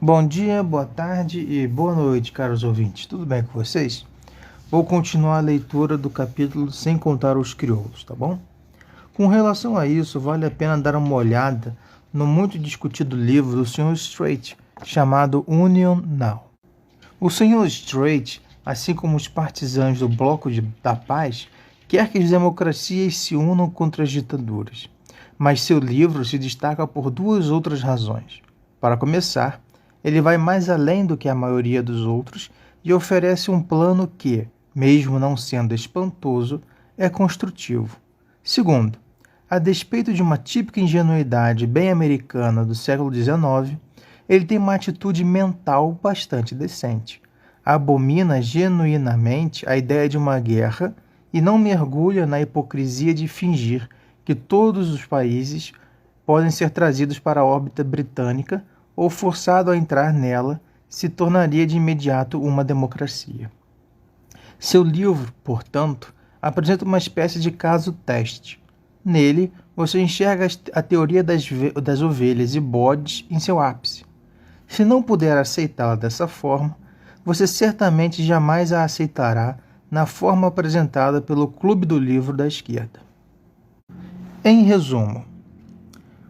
Bom dia, boa tarde e boa noite, caros ouvintes. Tudo bem com vocês? Vou continuar a leitura do capítulo Sem Contar os Crioulos, tá bom? Com relação a isso, vale a pena dar uma olhada no muito discutido livro do Sr. Strait, chamado Union Now. O Sr. Strait, assim como os partisãos do Bloco da Paz, quer que as democracias se unam contra as ditaduras. Mas seu livro se destaca por duas outras razões. Para começar, ele vai mais além do que a maioria dos outros e oferece um plano que, mesmo não sendo espantoso, é construtivo. Segundo, a despeito de uma típica ingenuidade bem americana do século XIX, ele tem uma atitude mental bastante decente. Abomina genuinamente a ideia de uma guerra e não mergulha na hipocrisia de fingir que todos os países podem ser trazidos para a órbita britânica ou forçado a entrar nela, se tornaria de imediato uma democracia. Seu livro, portanto, apresenta uma espécie de caso-teste. Nele, você enxerga a teoria das ovelhas e bodes em seu ápice. Se não puder aceitá-la dessa forma, você certamente jamais a aceitará na forma apresentada pelo Clube do Livro da Esquerda. Em resumo,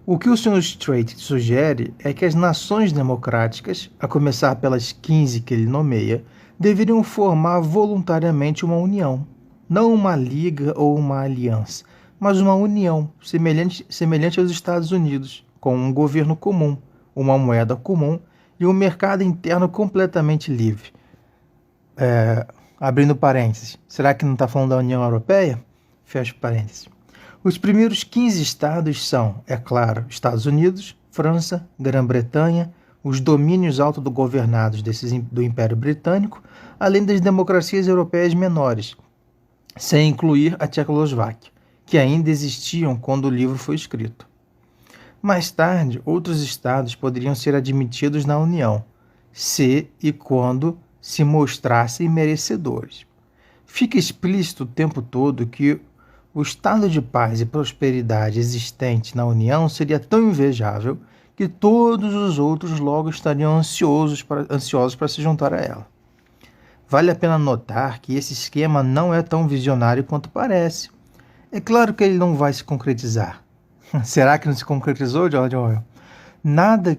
o que o Sr. Strait sugere é que as nações democráticas, a começar pelas 15 que ele nomeia, deveriam formar voluntariamente uma união, não uma liga ou uma aliança, mas uma união semelhante aos Estados Unidos, com um governo comum, uma moeda comum e um mercado interno completamente livre. Abrindo parênteses, será que não está falando da União Europeia? Fecha parênteses. Os primeiros 15 estados são, é claro, Estados Unidos, França, Grã-Bretanha, os domínios autogovernados do Império Britânico, além das democracias europeias menores, sem incluir a Tchecoslováquia, que ainda existiam quando o livro foi escrito. Mais tarde, outros estados poderiam ser admitidos na União, se e quando se mostrassem merecedores. Fica explícito o tempo todo que o estado de paz e prosperidade existente na União seria tão invejável que todos os outros logo estariam ansiosos para se juntar a ela. Vale a pena notar que esse esquema não é tão visionário quanto parece. É claro que ele não vai se concretizar. Será que não se concretizou, George Orwell? Nada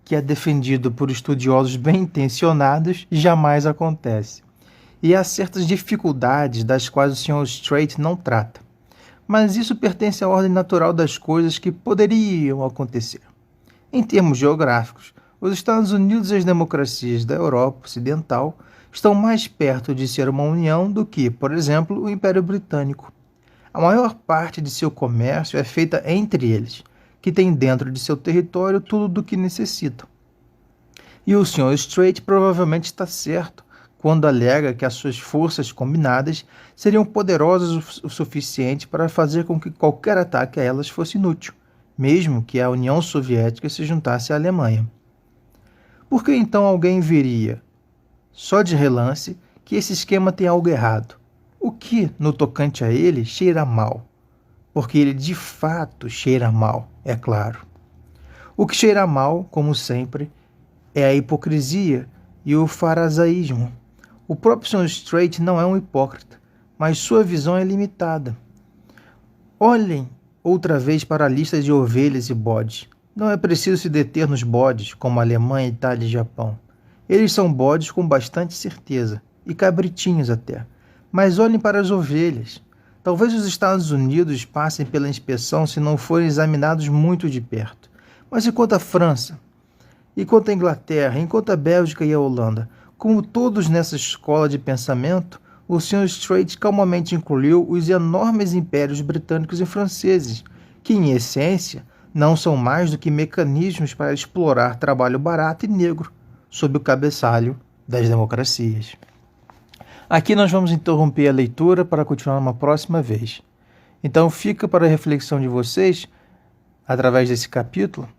que é defendido por estudiosos bem intencionados jamais acontece. E há certas dificuldades das quais o Sr. Strait não trata. Mas isso pertence à ordem natural das coisas que poderiam acontecer. Em termos geográficos, os Estados Unidos e as democracias da Europa Ocidental estão mais perto de ser uma união do que, por exemplo, o Império Britânico. A maior parte de seu comércio é feita entre eles, que têm dentro de seu território tudo do que necessitam. E o Sr. Strait provavelmente está certo quando alega que as suas forças combinadas seriam poderosas o suficiente para fazer com que qualquer ataque a elas fosse inútil, mesmo que a União Soviética se juntasse à Alemanha. Por que então alguém veria, só de relance, que esse esquema tem algo errado? O que, no tocante a ele, cheira mal? Porque ele de fato cheira mal, é claro. O que cheira mal, como sempre, é a hipocrisia e o farisaísmo. O próprio Sr. Strait não é um hipócrita, mas sua visão é limitada. Olhem outra vez para a lista de ovelhas e bodes. Não é preciso se deter nos bodes, como a Alemanha, Itália e Japão. Eles são bodes com bastante certeza, e cabritinhos até. Mas olhem para as ovelhas. Talvez os Estados Unidos passem pela inspeção se não forem examinados muito de perto. Mas e quanto à França? E quanto à Inglaterra? Enquanto a Bélgica e a Holanda? Como todos nessa escola de pensamento, o Sr. Strait calmamente incluiu os enormes impérios britânicos e franceses, que, em essência, não são mais do que mecanismos para explorar trabalho barato e negro, sob o cabeçalho das democracias. Aqui nós vamos interromper a leitura para continuar uma próxima vez. Então fica para a reflexão de vocês, através desse capítulo,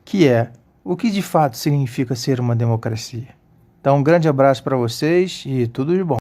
que é o que de fato significa ser uma democracia. Então um grande abraço para vocês e tudo de bom.